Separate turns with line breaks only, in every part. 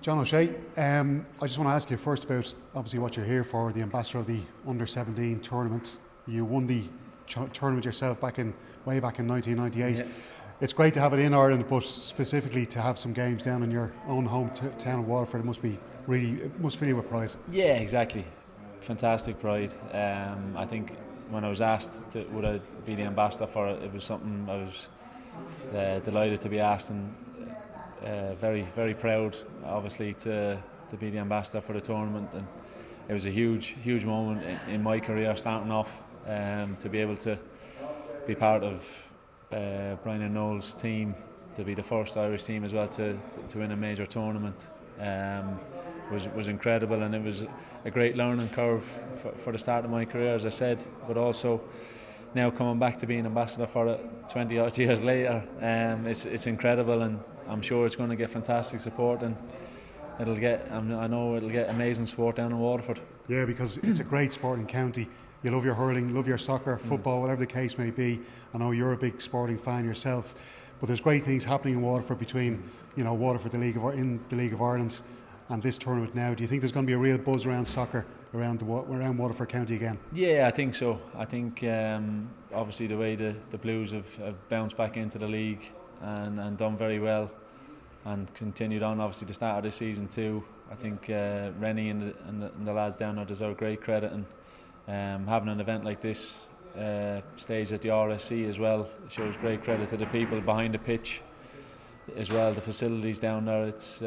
John O'Shea, I just want to ask you first about obviously what you're here for, the ambassador of the Under-17 tournament. You won the tournament yourself way back in 1998.
Yeah.
It's great to have it in Ireland, but specifically to have some games down in your own hometown of Waterford, it must fill you with pride.
Yeah, exactly. Fantastic pride. I think when I was asked would I be the ambassador for it, it was something I was delighted to be asked, and very, very proud, obviously, to be the ambassador for the tournament. And it was a huge moment in my career, starting off, to be able to be part of Brian and Noel's team, to be the first Irish team as well to win a major tournament. Was incredible, and it was a great learning curve for the start of my career, as I said, but also now coming back to being ambassador for it 20 odd years later, it's incredible, and I'm sure it's going to get fantastic support, and I know it'll get amazing support down in Waterford.
Yeah, because it's a great sporting county. You love your hurling, love your soccer, football, whatever the case may be. I know you're a big sporting fan yourself, but there's great things happening in Waterford between, Waterford, in the League of Ireland, and this tournament now. Do you think there's going to be a real buzz around soccer around Waterford County again?
Yeah, I think so. I think obviously the way the Blues have bounced back into the league and done very well, and continued on obviously the start of this season too. I think Rennie and the lads down there deserve great credit, and having an event like this staged at the RSC as well shows great credit to the people behind the pitch as well. The facilities down there, it's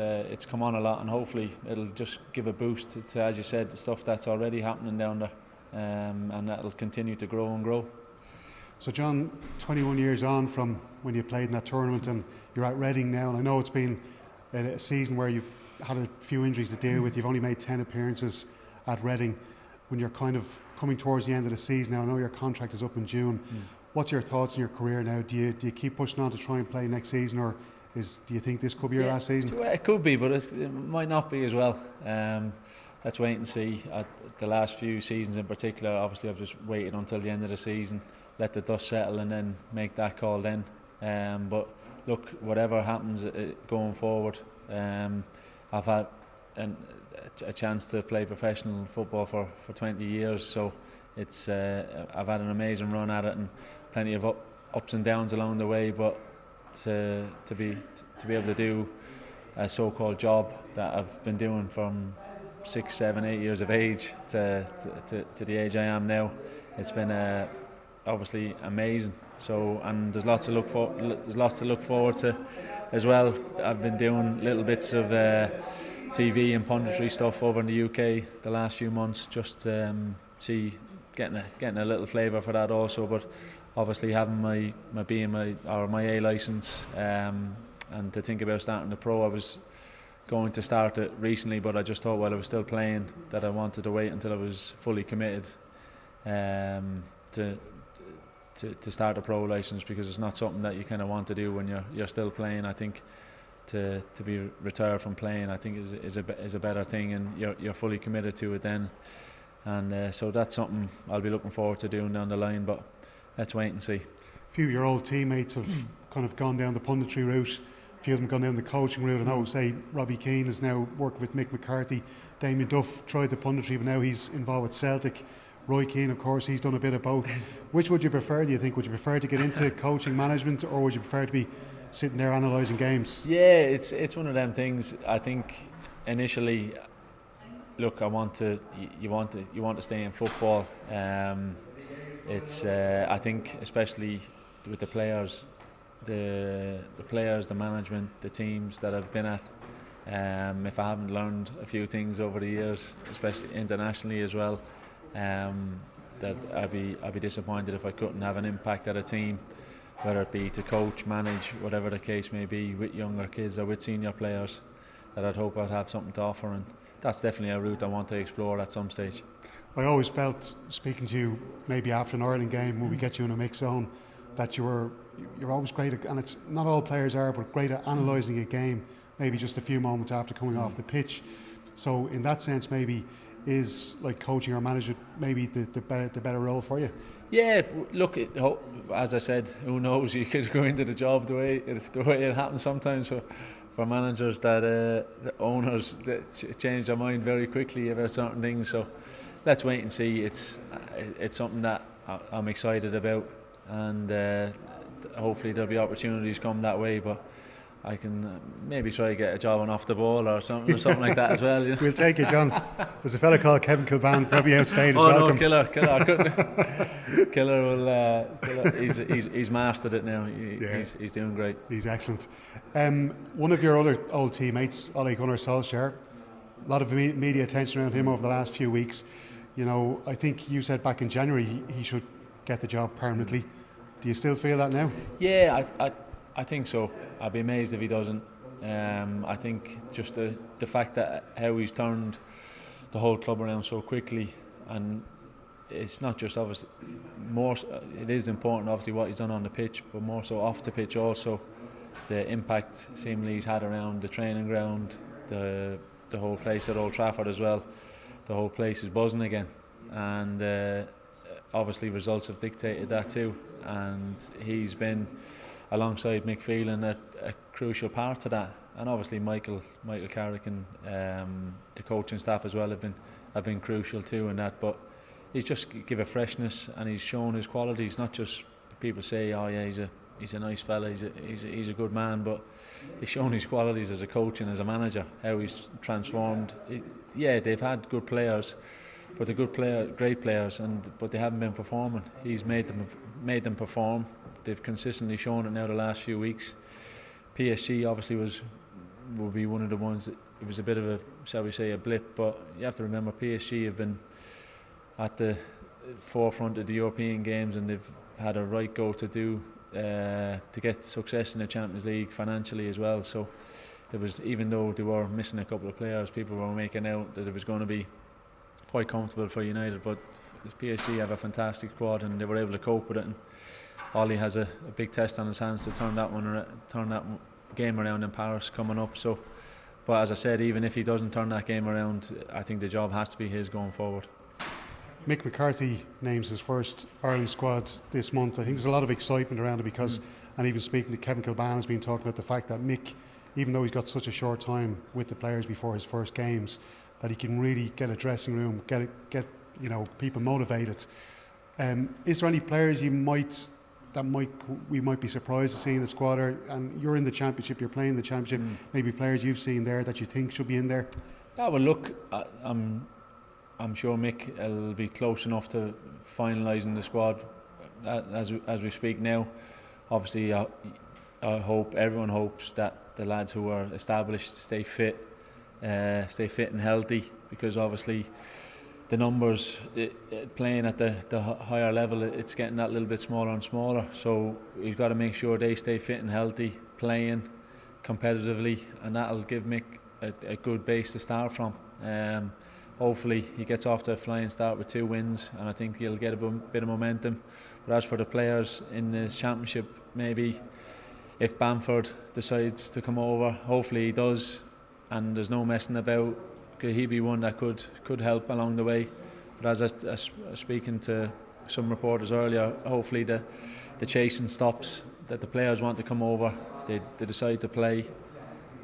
come on a lot, and hopefully it'll just give a boost to, as you said, the stuff that's already happening down there, and that'll continue to grow and grow.
So John, 21 years on from when you played in that tournament, and you're at Reading now, and I know it's been a season where you've had a few injuries to deal with. You've only made 10 appearances at Reading. When you're kind of coming towards the end of the season now, I know your contract is up in June. What's your thoughts on your career now? Do you keep pushing on to try and play next season, or do you think this could be your last season?
It could be, but it might not be as well. Let's wait and see. The last few seasons in particular, obviously I've just waited until the end of the season, let the dust settle, and then make that call then. But look, whatever happens going forward, I've had a chance to play professional football for 20 years, so it's I've had an amazing run at it, and plenty of ups and downs along the way, but to be able to do a so-called job that I've been doing from 6, 7, 8 years of age to the age I am now, it's been obviously amazing. So, and there's lots to look forward to as well. I've been doing little bits of TV and punditry stuff over in the UK the last few months, just getting a little flavour for that also. But obviously having my A licence, and to think about starting the pro, I was going to start it recently, but I just thought while I was still playing that I wanted to wait until I was fully committed to start a pro licence, because it's not something that you kind of want to do when you're still playing. I think to be retired from playing, I think is a better thing, and you're fully committed to it then. And so that's something I'll be looking forward to doing down the line, but let's wait and see.
A few of your old teammates have kind of gone down the punditry route, a few of them gone down the coaching route. I know, say, Robbie Keane is now working with Mick McCarthy. Damien Duff tried the punditry, but now he's involved with Celtic. Roy Keane, of course, he's done a bit of both. Which would you prefer, do you think? Would you prefer to get into coaching management, or would you prefer to be sitting there analysing games?
Yeah, it's one of them things. I think initially, look, you want to stay in football. I think especially with the players, the management, the teams that I've been at. If I haven't learned a few things over the years, especially internationally as well, that I'd be disappointed if I couldn't have an impact at a team, whether it be to coach, manage, whatever the case may be, with younger kids or with senior players, that I'd hope I'd have something to offer, and that's definitely a route I want to explore at some stage.
I always felt, speaking to you maybe after an Ireland game when we get you in a mix zone, that you're always great at, and it's not all players are, but great at analysing a game maybe just a few moments after coming off the pitch. So in that sense, maybe is like coaching or management maybe the better role for you?
Yeah, look, as I said, who knows? You could go into the job the way it happens sometimes for managers that the owners change their mind very quickly about certain things. So let's wait and see. It's something that I'm excited about, and hopefully there'll be opportunities come that way. But I can maybe try to get a job on Off the Ball or something like that as well. You know?
We'll take it, John. There's a fella called Kevin Kilbane, probably outstayed as well.
No, Killer. Killer will. He's mastered it now. He's doing great.
He's excellent. One of your other old teammates, Ole Gunnar Solskjaer, a lot of media attention around him over the last few weeks. You know, I think you said back in January he should get the job permanently. Do you still feel that now?
Yeah, I think so. I'd be amazed if he doesn't. I think just the fact that how he's turned the whole club around so quickly, and it's not just obviously it is important obviously what he's done on the pitch, but more so off the pitch also. The impact seemingly he's had around the training ground, the whole place at Old Trafford as well. The whole place is buzzing again, and obviously results have dictated that too. And he's been, alongside Mick Phelan, a crucial part to that. And obviously Michael Carrick and the coaching staff as well have been crucial too in that. But he's just give a freshness, and he's shown his qualities. Not just people say, oh yeah, he's a nice fella, he's a good man, but he's shown his qualities as a coach and as a manager, how he's transformed. Yeah, they've had good players, but they're great players, but they haven't been performing. He's made them perform. They've consistently shown it now the last few weeks. PSG obviously will be one of the ones that it was a bit of a, shall we say, a blip, but you have to remember PSG have been at the forefront of the European games, and they've had a right go to get success in the Champions League financially as well. So there was, even though they were missing a couple of players, people were making out that it was going to be quite comfortable for United, but PSG have a fantastic squad and they were able to cope with it. And Ollie has a big test on his hands to turn that game around in Paris coming up. So, but as I said, even if he doesn't turn that game around, I think the job has to be his going forward.
Mick McCarthy names his first Ireland squad this month. I think there's a lot of excitement around it because, and even speaking to Kevin Kilbane, has been talking about the fact that Mick, even though he's got such a short time with the players before his first games, that he can really get a dressing room, get people motivated. Is there any players we might be surprised to see in the squad? And you're in the championship, you're playing the championship. Maybe players you've seen there that you think should be in there.
Yeah, well, look, I'm sure Mick will be close enough to finalising the squad as we speak now. Obviously, I hope everyone hopes that the lads who are established stay fit and healthy, because obviously the numbers playing at the higher level, it's getting that little bit smaller and smaller. So we've got to make sure they stay fit and healthy, playing competitively, and that'll give Mick a good base to start from. Hopefully he gets off to a flying start with 2 wins, and I think he'll get a bit of momentum. But as for the players in the championship, maybe if Bamford decides to come over, hopefully he does, and there's no messing about, could he be one that could help along the way. But as I was speaking to some reporters earlier, hopefully the chasing stops, that the players want to come over, they decide to play,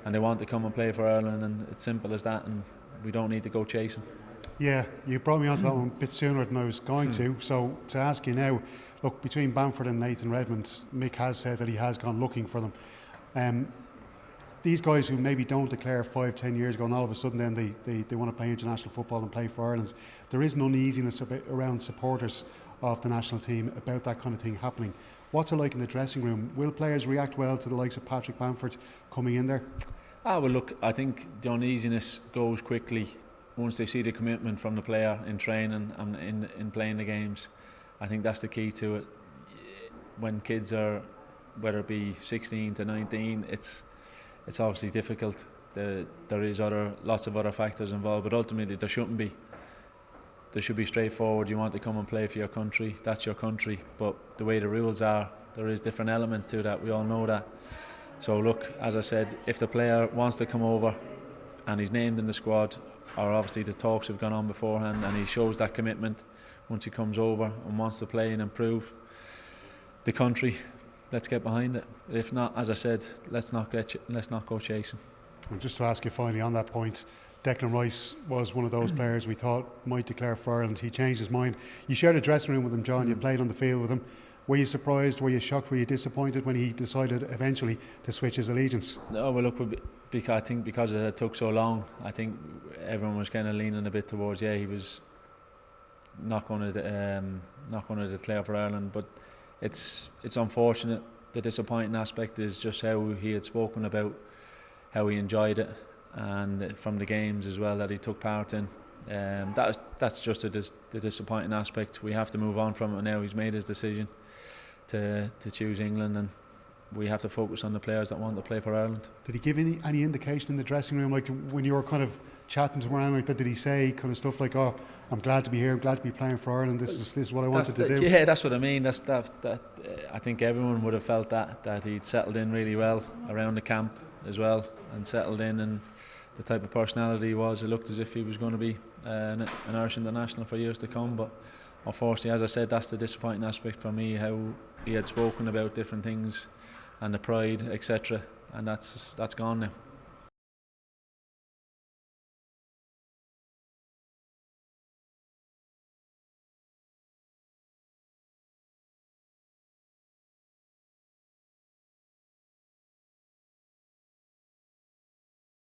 and they want to come and play for Ireland, and it's simple as that, and we don't need to go chasing. Yeah,
you brought me onto that one a bit sooner than I was going to. So to ask you now, look, between Bamford and Nathan Redmond, Mick has said that he has gone looking for them. These guys who maybe don't declare 5-10 years ago, and all of a sudden then they want to play international football and play for Ireland, there is an uneasiness around supporters of the national team about that kind of thing happening. What's it like in the dressing room? Will players react well to the likes of Patrick Bamford coming in there?
Well, look, I think the uneasiness goes quickly once they see the commitment from the player in training and in playing the games. I think that's the key to it. When kids are, whether it be 16 to 19, it's obviously difficult. There is lots of other factors involved, but ultimately there shouldn't be. There should be straightforward. You want to come and play for your country, that's your country. But the way the rules are, there is different elements to that. We all know that. So look, as I said, if the player wants to come over and he's named in the squad, or obviously the talks have gone on beforehand, and he shows that commitment once he comes over and wants to play and improve the country, let's get behind it. If not, as I said, let's not go chasing.
And just to ask you finally on that point, Declan Rice was one of those players we thought might declare for Ireland. He changed his mind. You shared a dressing room with him, John. You played on the field with him. Were you surprised? Were you shocked? Were you disappointed when he decided eventually to switch his allegiance?
No, well, look, I think because it took so long, I think everyone was kind of leaning a bit towards, he was not going to declare for Ireland. But it's unfortunate. The disappointing aspect is just how he had spoken about how he enjoyed it, and from the games as well that he took part in. That's just the disappointing aspect. We have to move on from it now. He's made his decision to choose England, and we have to focus on the players that want to play for Ireland.
Did he give any indication in the dressing room, like when you were kind of chatting to him around like that? Did he say kind of stuff like, "Oh, I'm glad to be here. I'm glad to be playing for Ireland. This is what I wanted to do"?
Yeah, that's what I mean. I think everyone would have felt that he'd settled in really well around the camp as well, and settled in, and the type of personality he was. It looked as if he was going to be an Irish international for years to come. But unfortunately, as I said, that's the disappointing aspect for me, how he had spoken about different things and the pride, etc. And that's gone now.